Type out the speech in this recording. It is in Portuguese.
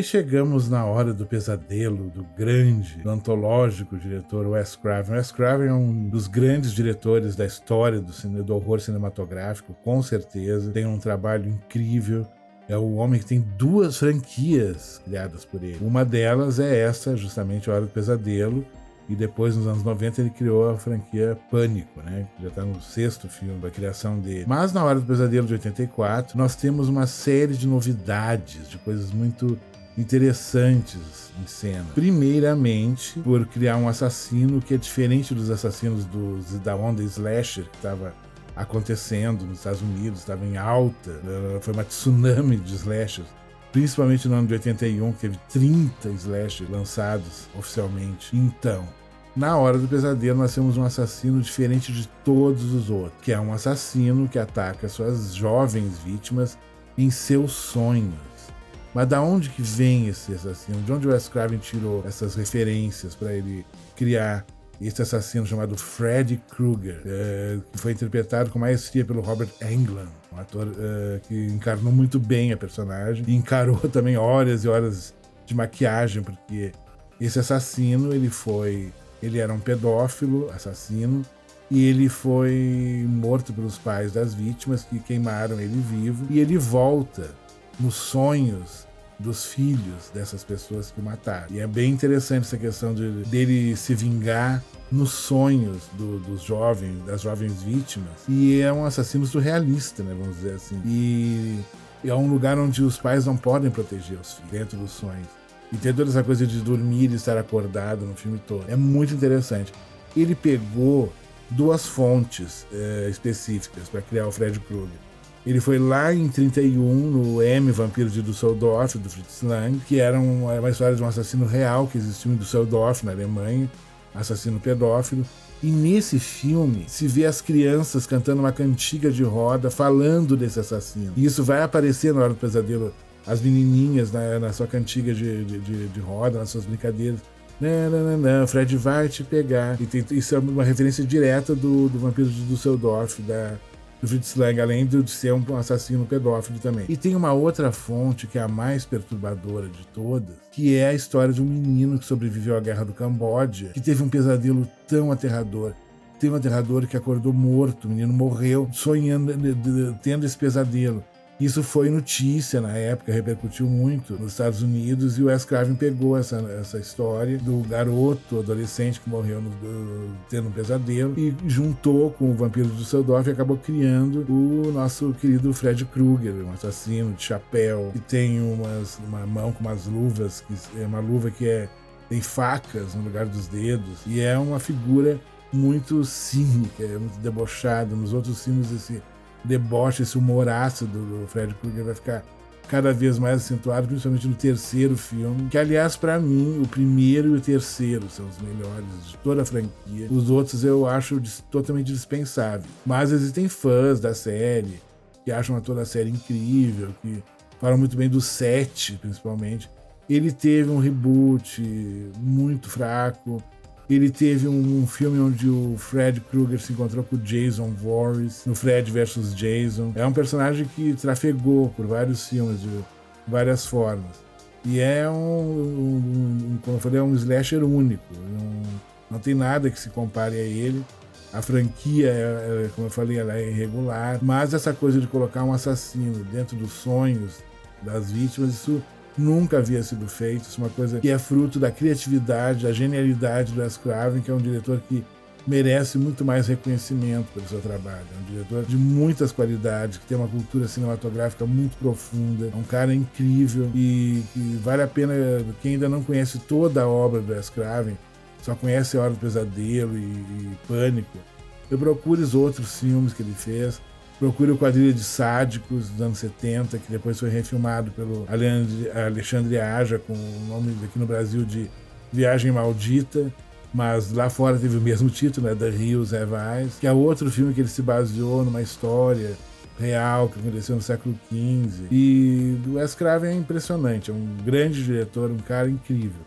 chegamos na hora do pesadelo, do grande, do antológico diretor Wes Craven. Wes Craven é um dos grandes diretores da história do horror cinematográfico, com certeza. Tem um trabalho incrível. É o homem que tem 2 franquias criadas por ele. Uma delas é essa, justamente A Hora do Pesadelo. E depois, nos anos 90, ele criou a franquia Pânico, né? Que já está no 6º filme da criação dele. Mas na Hora do Pesadelo de 84, nós temos uma série de novidades, de coisas muito interessantes em cena. Primeiramente, por criar um assassino que é diferente dos assassinos da onda slasher que estava acontecendo nos Estados Unidos, estava em alta. Foi uma tsunami de slashers. Principalmente no ano de 81, que teve 30 slashers lançados oficialmente. Então, na Hora do Pesadelo, nós temos um assassino diferente de todos os outros, que é um assassino que ataca suas jovens vítimas em seus sonhos. Mas da onde que vem esse assassino? De onde o Wes Craven tirou essas referências para ele criar esse assassino chamado Freddy Krueger, que foi interpretado com maestria pelo Robert Englund, um ator que encarnou muito bem a personagem e encarou também horas e horas de maquiagem, porque esse assassino, ele era um pedófilo assassino e ele foi morto pelos pais das vítimas que queimaram ele vivo, e ele volta nos sonhos dos filhos dessas pessoas que o mataram. E é bem interessante essa questão dele se vingar nos sonhos das jovens vítimas. E é um assassino surrealista, né, vamos dizer assim. E é um lugar onde os pais não podem proteger os filhos, dentro dos sonhos. E tem toda essa coisa de dormir e estar acordado no filme todo. É muito interessante. Ele pegou 2 fontes específicas para criar o Freddy Krueger. Ele foi lá em 31, no M, Vampiro de Düsseldorf, do Fritz Lang, que era uma história de um assassino real que existiu em Düsseldorf, na Alemanha, assassino pedófilo. E nesse filme se vê as crianças cantando uma cantiga de roda falando desse assassino. E isso vai aparecer na Hora do Pesadelo, as menininhas na sua cantiga de roda, nas suas brincadeiras. Não, Fred vai te pegar. E isso é uma referência direta do Vampiro de Düsseldorf, do Fritz Lang, além de ser um assassino pedófilo também. E tem uma outra fonte, que é a mais perturbadora de todas, que é a história de um menino que sobreviveu à Guerra do Camboja, que teve um pesadelo tão aterrador. Teve um aterrador que acordou morto, o menino morreu sonhando, tendo esse pesadelo. Isso foi notícia na época, repercutiu muito nos Estados Unidos, e o Wes Craven pegou essa história do garoto, adolescente que morreu tendo um pesadelo, e juntou com o Vampiro de Düsseldorf e acabou criando o nosso querido Freddy Krueger, um assassino de chapéu, que tem uma mão com umas luvas, que é uma luva que tem facas no lugar dos dedos, e é uma figura muito cínica, muito debochada. Nos outros filmes esse deboche, esse humor ácido do Freddy Krueger vai ficar cada vez mais acentuado, principalmente no 3º filme, que, aliás, para mim, o 1º e o 3º são os melhores de toda a franquia. Os outros eu acho totalmente dispensáveis. Mas existem fãs da série que acham toda a série incrível, que falam muito bem do 7, principalmente. Ele teve um reboot muito fraco. Ele teve um filme onde o Fred Krueger se encontrou com o Jason Voorhees, no Fred vs Jason. É um personagem que trafegou por vários filmes, de várias formas. E é como eu falei, é um slasher único. Não tem nada que se compare a ele. A franquia, como eu falei, ela é irregular. Mas essa coisa de colocar um assassino dentro dos sonhos das vítimas, isso nunca havia sido feito. Isso é uma coisa que é fruto da criatividade, da genialidade do Wes Craven, que é um diretor que merece muito mais reconhecimento pelo seu trabalho. É um diretor de muitas qualidades, que tem uma cultura cinematográfica muito profunda, é um cara incrível e vale a pena. Quem ainda não conhece toda a obra do Wes Craven, só conhece A Hora do Pesadelo e Pânico, eu procure os outros filmes que ele fez. Procure o Quadrilha de Sádicos dos anos 70, que depois foi refilmado pelo Alexandre Aja, com o nome aqui no Brasil de Viagem Maldita, mas lá fora teve o mesmo título, né, The Hills Have Eyes, que é outro filme que ele se baseou numa história real que aconteceu no século XV. E o Wes Craven é impressionante, é um grande diretor, um cara incrível.